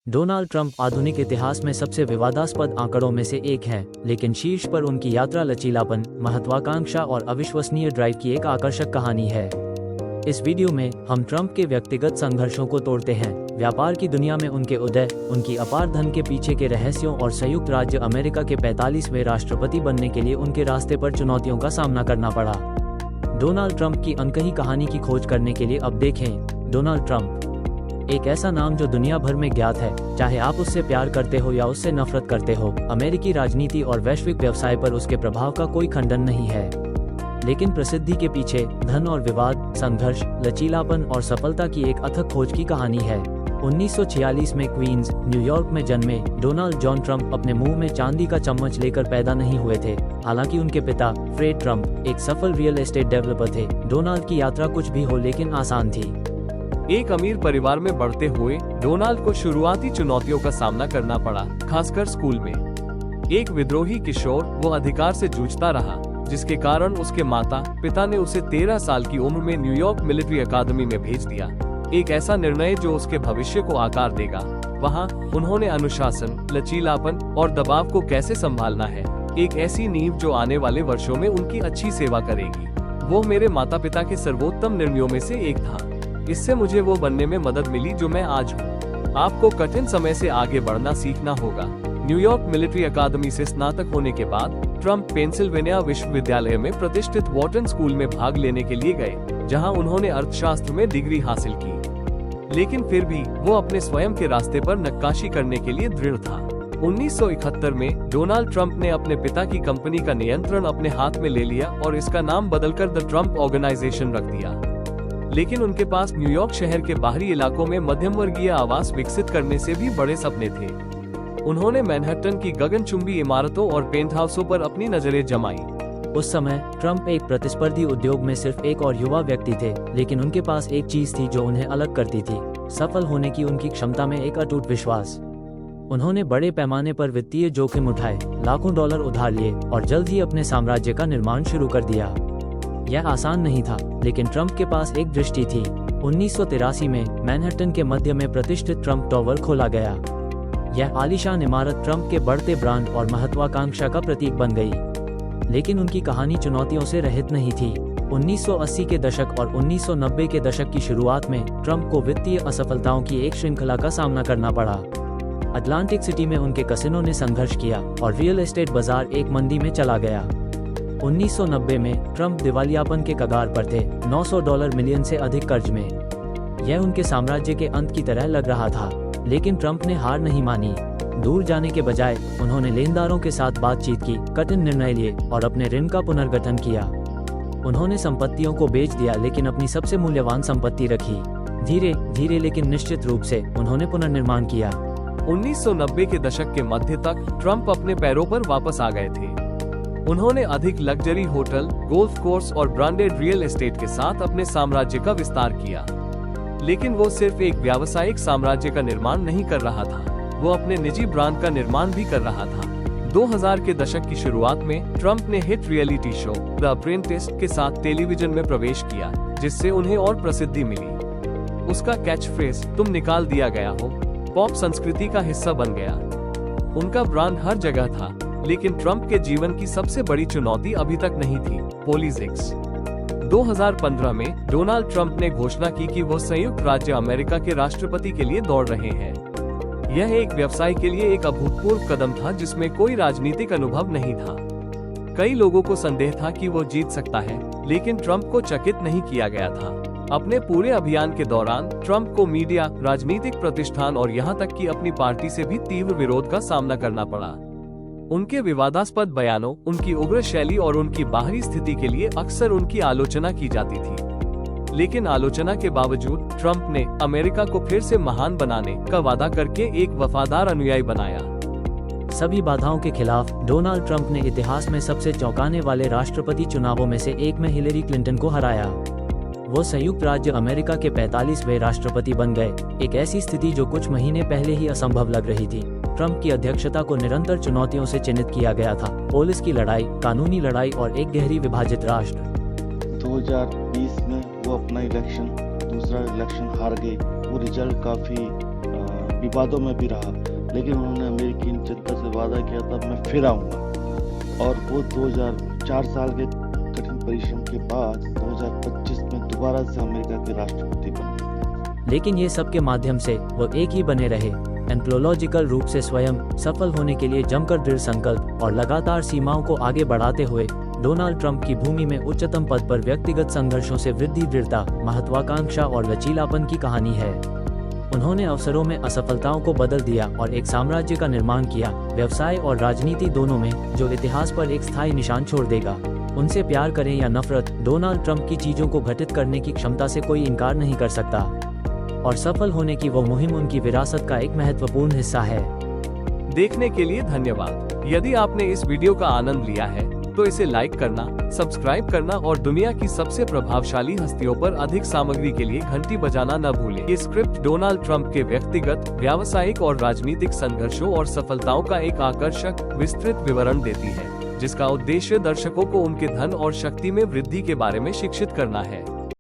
Donald Trump आधुनिक इतिहास में सबसे विवादास्पद आंकड़ों में से एक हैं, लेकिन शीर्ष पर उनकी यात्रा लचीलापन, महत्वाकांक्षा और अविश्वसनीय ड्राइव की एक आकर्षक कहानी है। इस वीडियो में हम ट्रंप के व्यक्तिगत संघर्षों को तोड़ते हैं, व्यापार की दुनिया में उनके उदय, उनकी अपार धन के पीछे के रहस्यों और संयुक्त राज्य अमेरिका के 45वें राष्ट्रपति बनने के लिए उनके रास्ते पर चुनौतियों का सामना करना पड़ा। डोनाल्ड ट्रंप की अनकही कहानी की खोज करने के लिए अब देखें। डोनाल्ड ट्रंप एक ऐसा नाम जो दुनिया भर में ज्ञात है, चाहे आप उससे प्यार करते हो या उससे नफरत करते हो। अमेरिकी राजनीति और वैश्विक व्यवसाय पर उसके प्रभाव का कोई खंडन नहीं है, लेकिन प्रसिद्धि के पीछे धन और विवाद, संघर्ष, लचीलापन और सफलता की एक अथक खोज की कहानी है। 1946 में क्वींस, न्यूयॉर्क में जन्मे डोनाल्ड जॉन ट्रंप अपने मुंह में चांदी का चम्मच लेकर पैदा नहीं हुए थे। हालांकि उनके पिता फ्रेड ट्रंप एक सफल रियल एस्टेट डेवलपर थे। डोनाल्ड की यात्रा कुछ भी हो लेकिन आसान थी। एक अमीर परिवार में बढ़ते हुए डोनाल्ड को शुरुआती चुनौतियों का सामना करना पड़ा, खासकर स्कूल में। एक विद्रोही किशोर, वो अधिकार से जूझता रहा, जिसके कारण उसके माता पिता ने उसे 13 साल की उम्र में न्यूयॉर्क मिलिट्री अकादमी में भेज दिया। एक ऐसा निर्णय जो उसके भविष्य को आकार देगा। वहाँ उन्होंने अनुशासन, लचीलापन और दबाव को कैसे संभालना है, एक ऐसी नींव जो आने वाले वर्षों में उनकी अच्छी सेवा करेगी। वो मेरे माता पिता के सर्वोत्तम निर्णयों में से एक था। इससे मुझे वो बनने में मदद मिली जो मैं आज हूँ। आपको कठिन समय से आगे बढ़ना सीखना होगा। न्यूयॉर्क मिलिट्री अकादमी से स्नातक होने के बाद ट्रंप पेंसिल्वेनिया विश्वविद्यालय में प्रतिष्ठित वॉर्टन स्कूल में भाग लेने के लिए गए, जहां उन्होंने अर्थशास्त्र में डिग्री हासिल की। लेकिन फिर भी वो अपने स्वयं के रास्ते पर नक्काशी करने के लिए दृढ़ था। 1971 में डोनाल्ड ट्रंप ने अपने पिता की कंपनी का नियंत्रण अपने हाथ में ले लिया और इसका नाम बदलकर द ट्रंप ऑर्गेनाइजेशन रख दिया। लेकिन उनके पास न्यूयॉर्क शहर के बाहरी इलाकों में मध्यम वर्गीय आवास विकसित करने से भी बड़े सपने थे। उन्होंने मैनहट्टन की गगनचुंबी इमारतों और पेंट हाउसों पर अपनी नजरें जमाई। उस समय ट्रंप एक प्रतिस्पर्धी उद्योग में सिर्फ एक और युवा व्यक्ति थे, लेकिन उनके पास एक चीज थी जो उन्हें अलग करती थी, सफल होने की उनकी क्षमता में एक अटूट विश्वास। उन्होंने बड़े पैमाने पर वित्तीय जोखिम उठाए, लाखों डॉलर उधार लिए और जल्द ही अपने साम्राज्य का निर्माण शुरू कर दिया। यह आसान नहीं था, लेकिन ट्रंप के पास एक दृष्टि थी। 1983 में मैनहट्टन के मध्य में प्रतिष्ठित ट्रंप टॉवर खोला गया। यह आलीशान इमारत ट्रंप के बढ़ते ब्रांड और महत्वाकांक्षा का प्रतीक बन गई। लेकिन उनकी कहानी चुनौतियों से रहित नहीं थी। 1980 के दशक और 1990 के दशक की शुरुआत में ट्रंप को वित्तीय असफलताओं की एक श्रृंखला का सामना करना पड़ा। अटलांटिक सिटी में उनके कसिनो ने संघर्ष किया और रियल एस्टेट बाजार एक मंदी में चला गया। 1990 में ट्रंप दिवालियापन के कगार पर थे, $900 मिलियन से अधिक कर्ज में। यह उनके साम्राज्य के अंत की तरह लग रहा था, लेकिन ट्रंप ने हार नहीं मानी। दूर जाने के बजाय उन्होंने लेनदारों के साथ बातचीत की, कठिन निर्णय लिए और अपने ऋण का पुनर्गठन किया। उन्होंने संपत्तियों को बेच दिया, लेकिन अपनी सबसे मूल्यवान संपत्ति रखी। धीरे धीरे लेकिन निश्चित रूप से उन्होंने पुनर्निर्माण किया। 1990 के दशक के मध्य तक ट्रंप अपने पैरों पर वापस आ गए थे। उन्होंने अधिक लग्जरी होटल, गोल्फ कोर्स और ब्रांडेड रियल एस्टेट के साथ अपने साम्राज्य का विस्तार किया। लेकिन वो सिर्फ एक व्यावसायिक साम्राज्य का निर्माण नहीं कर रहा था, वो अपने निजी ब्रांड का निर्माण भी कर रहा था। 2000 के दशक की शुरुआत में ट्रंप ने hit reality show the apprentice के साथ टेलीविजन में प्रवेश किया, जिससे उन्हें और प्रसिद्धि मिली। उसका कैच फ्रेज "तुम निकाल दिया गया हो" पॉप संस्कृति का हिस्सा बन गया। उनका ब्रांड हर जगह था। लेकिन ट्रंप के जीवन की सबसे बड़ी चुनौती अभी तक नहीं थी, पॉलिटिक्स। 2015 में डोनाल्ड ट्रंप ने घोषणा की कि वो संयुक्त राज्य अमेरिका के राष्ट्रपति के लिए दौड़ रहे हैं। यह एक व्यवसाय के लिए एक अभूतपूर्व कदम था जिसमें कोई राजनीतिक अनुभव नहीं था। कई लोगों को संदेह था कि वो जीत सकता है, लेकिन ट्रंप को चकित नहीं किया गया था। अपने पूरे अभियान के दौरान ट्रंप को मीडिया, राजनीतिक प्रतिष्ठान और यहाँ तक कि अपनी पार्टी से भी तीव्र विरोध का सामना करना पड़ा। उनके विवादास्पद बयानों, उनकी उग्र शैली और उनकी बाहरी स्थिति के लिए अक्सर उनकी आलोचना की जाती थी। लेकिन आलोचना के बावजूद ट्रंप ने अमेरिका को फिर से महान बनाने का वादा करके एक वफादार अनुयायी बनाया। सभी बाधाओं के खिलाफ डोनाल्ड ट्रंप ने इतिहास में सबसे चौंकाने वाले राष्ट्रपति चुनावों में से एक में हिलेरी क्लिंटन को हराया। वो संयुक्त राज्य अमेरिका के 45वें राष्ट्रपति बन गए, एक ऐसी स्थिति जो कुछ महीने पहले ही असंभव लग रही थी। ट्रंप की अध्यक्षता को निरंतर चुनौतियों से चिन्हित किया गया था, पुलिस की लड़ाई, कानूनी लड़ाई और एक गहरी विभाजित राष्ट्र। 2020 में वो अपना दूसरा इलेक्शन हार गए। वो रिजल्ट काफी विवादों में भी रहा, लेकिन उन्होंने अमेरिकी जनता से वादा किया था मैं फिर आऊँगा, और वो 2004 साल के कठिन परिश्रम के बाद 2025 में दोबारा से अमेरिका के राष्ट्रपति बने। लेकिन ये सब के माध्यम से वो एक ही बने रहे, एंथ्रोलॉजिकल रूप से स्वयं सफल होने के लिए जमकर दृढ़ संकल्प और लगातार सीमाओं को आगे बढ़ाते हुए डोनाल्ड ट्रंप की भूमि में उच्चतम पद पर व्यक्तिगत संघर्षों से वृद्धि, दृढ़ता, महत्वाकांक्षा और लचीलापन की कहानी है। उन्होंने अवसरों में असफलताओं को बदल दिया और एक साम्राज्य का निर्माण किया, व्यवसाय और राजनीति दोनों में, जो इतिहास पर एक स्थायी निशान छोड़ देगा। उनसे प्यार करें या नफरत, डोनाल्ड ट्रंप की चीजों को घटित करने की क्षमता से कोई इनकार नहीं कर सकता, और सफल होने की वो मुहिम उनकी विरासत का एक महत्वपूर्ण हिस्सा है। देखने के लिए धन्यवाद। यदि आपने इस वीडियो का आनंद लिया है तो इसे लाइक करना, सब्सक्राइब करना और दुनिया की सबसे प्रभावशाली हस्तियों पर अधिक सामग्री के लिए घंटी बजाना न भूलें। ये स्क्रिप्ट डोनाल्ड ट्रंप के व्यक्तिगत, व्यावसायिक और राजनीतिक संघर्षों और सफलताओं का एक आकर्षक, विस्तृत विवरण देती है, जिसका उद्देश्य दर्शकों को उनके धन और शक्ति में वृद्धि के बारे में शिक्षित करना है।